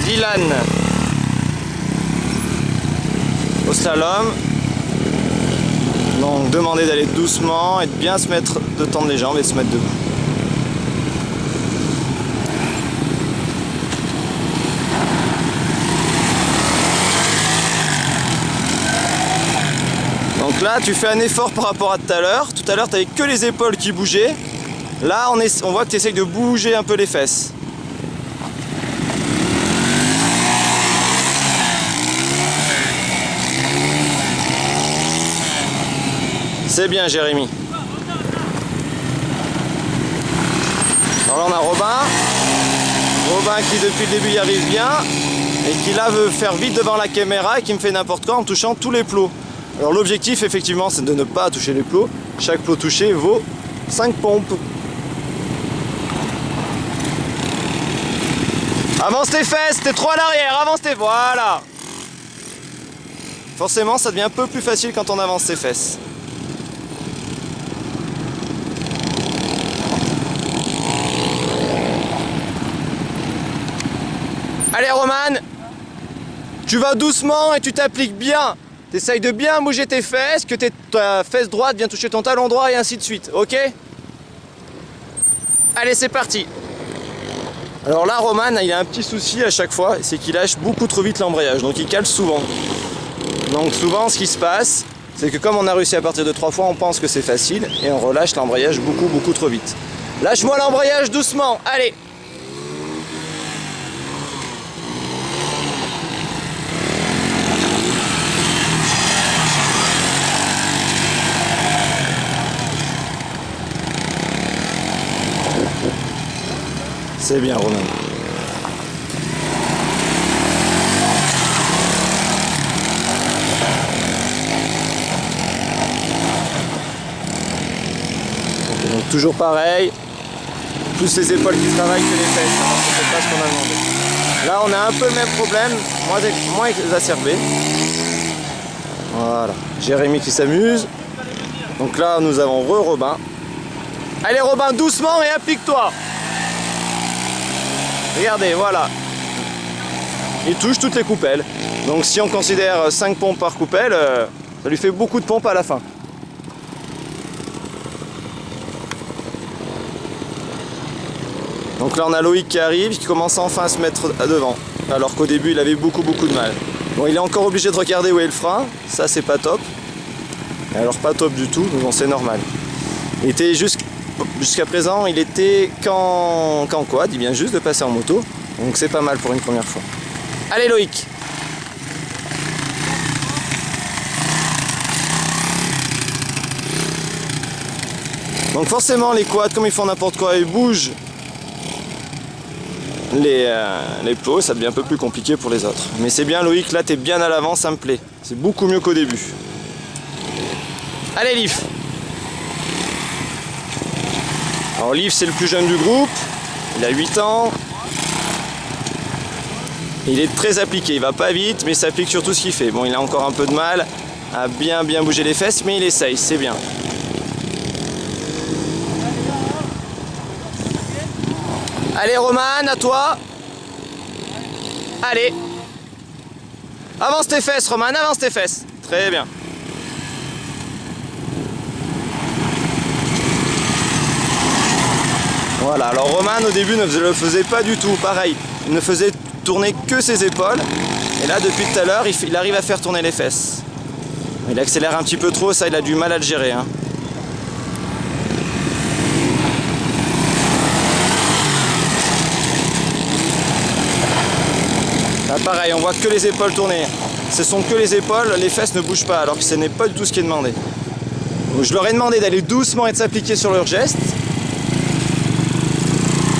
Dylan au slalom. Donc demander d'aller doucement et de bien se mettre, de tendre les jambes et de se mettre debout. Donc là tu fais un effort par rapport à tout à l'heure. Tout à l'heure tu n'avais que les épaules qui bougeaient. Là on voit que tu essaies de bouger un peu les fesses. C'est bien Jérémy. Alors là on a Robin. Robin qui depuis le début y arrive bien. Et qui là veut faire vite devant la caméra et qui me fait n'importe quoi en touchant tous les plots. Alors l'objectif effectivement c'est de ne pas toucher les plots. Chaque plot touché vaut 5 pompes. Avance tes fesses, t'es trop à l'arrière, avance tes... Voilà. Forcément ça devient un peu plus facile quand on avance ses fesses. Allez Roman, tu vas doucement et tu t'appliques bien. Tu essayes de bien bouger tes fesses, que ta fesse droite vienne toucher ton talon droit et ainsi de suite, ok? Allez, c'est parti. Alors là, Roman, il a un petit souci à chaque fois, c'est qu'il lâche beaucoup trop vite l'embrayage, donc il cale souvent. Donc souvent, ce qui se passe, c'est que comme on a réussi à partir de 3 fois, on pense que c'est facile et on relâche l'embrayage beaucoup trop vite. Lâche-moi l'embrayage doucement, allez. C'est bien Romain. Okay, donc toujours pareil, plus les épaules qui travaillent que les fesses, c'est pas ce qu'on a demandé. Là on a un peu le même problème, moins exacerbé. Voilà, Jérémy qui s'amuse. Donc là nous avons Robin. Allez Robin, doucement et applique-toi. Regardez, voilà. Il touche toutes les coupelles. Donc si on considère 5 pompes par coupelle, ça lui fait beaucoup de pompes à la fin. Donc là on a Loïc qui arrive, qui commence enfin à se mettre à devant. Alors qu'au début il avait beaucoup de mal. Bon, il est encore obligé de regarder où est le frein. Ça c'est pas top. Alors pas top du tout, mais bon c'est normal. Il était jusqu'à présent, il était qu'en quad, il vient juste de passer en moto, donc c'est pas mal pour une première fois. Allez Loïc. Donc forcément les quads, comme ils font n'importe quoi, ils bougent les plots, ça devient un peu plus compliqué pour les autres. Mais c'est bien Loïc, là t'es bien à l'avant, ça me plaît. C'est beaucoup mieux qu'au début. Allez Liv. Alors Liv c'est le plus jeune du groupe, il a 8 ans. Il est très appliqué, il va pas vite mais il s'applique sur tout ce qu'il fait. Bon il a encore un peu de mal à bien bouger les fesses mais il essaye, c'est bien. Allez Roman, à toi. Allez. Avance tes fesses Roman, avance tes fesses. Très bien. Voilà, alors Roman au début ne le faisait pas du tout, pareil, il ne faisait tourner que ses épaules, et là depuis tout à l'heure il arrive à faire tourner les fesses. Il accélère un petit peu trop, ça il a du mal à le gérer. Hein. Là pareil, on voit que les épaules tourner, ce sont que les épaules, les fesses ne bougent pas, alors que ce n'est pas du tout ce qui est demandé. Donc, je leur ai demandé d'aller doucement et de s'appliquer sur leurs gestes.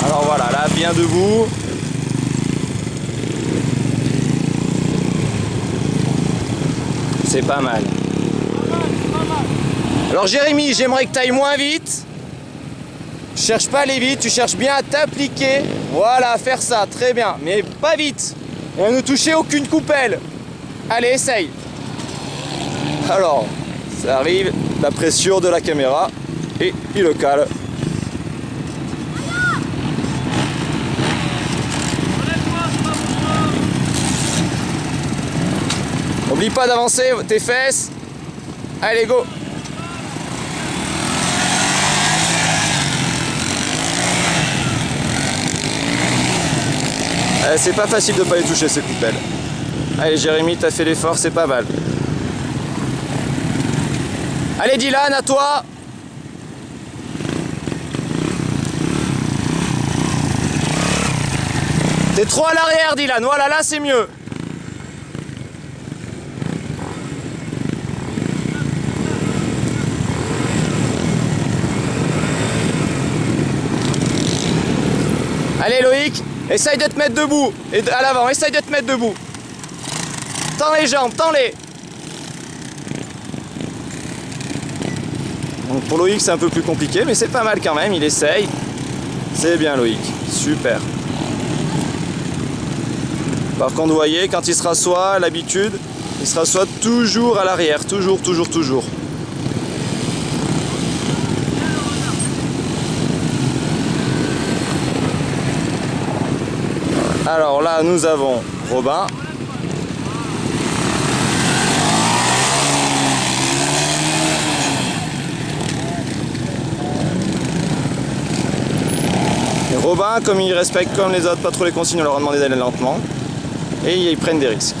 Alors voilà, là, bien debout. C'est pas mal. Alors Jérémy, j'aimerais que tu ailles moins vite. Cherche pas à aller vite, tu cherches bien à t'appliquer. Voilà, faire ça, très bien. Mais pas vite. Et à ne toucher aucune coupelle. Allez, essaye. Alors, ça arrive, la pression de la caméra. Et il le cale. N'oublie pas d'avancer tes fesses. Allez, go. C'est pas facile de pas les toucher ces coupelles. Allez Jérémy, t'as fait l'effort, c'est pas mal. Allez Dylan, à toi. T'es trop à l'arrière Dylan, voilà, là c'est mieux. Allez Loïc, essaye de te mettre debout. Et à l'avant, essaye de te mettre debout. Tends les jambes, tends-les. Donc pour Loïc c'est un peu plus compliqué, mais c'est pas mal quand même, il essaye. C'est bien Loïc, super. Par contre vous voyez, quand il se rassoit, à l'habitude, il se rassoit toujours à l'arrière, toujours. Alors là nous avons Robin. Et Robin, comme il respecte comme les autres pas trop les consignes, on leur a demandé d'aller lentement. Et ils prennent des risques.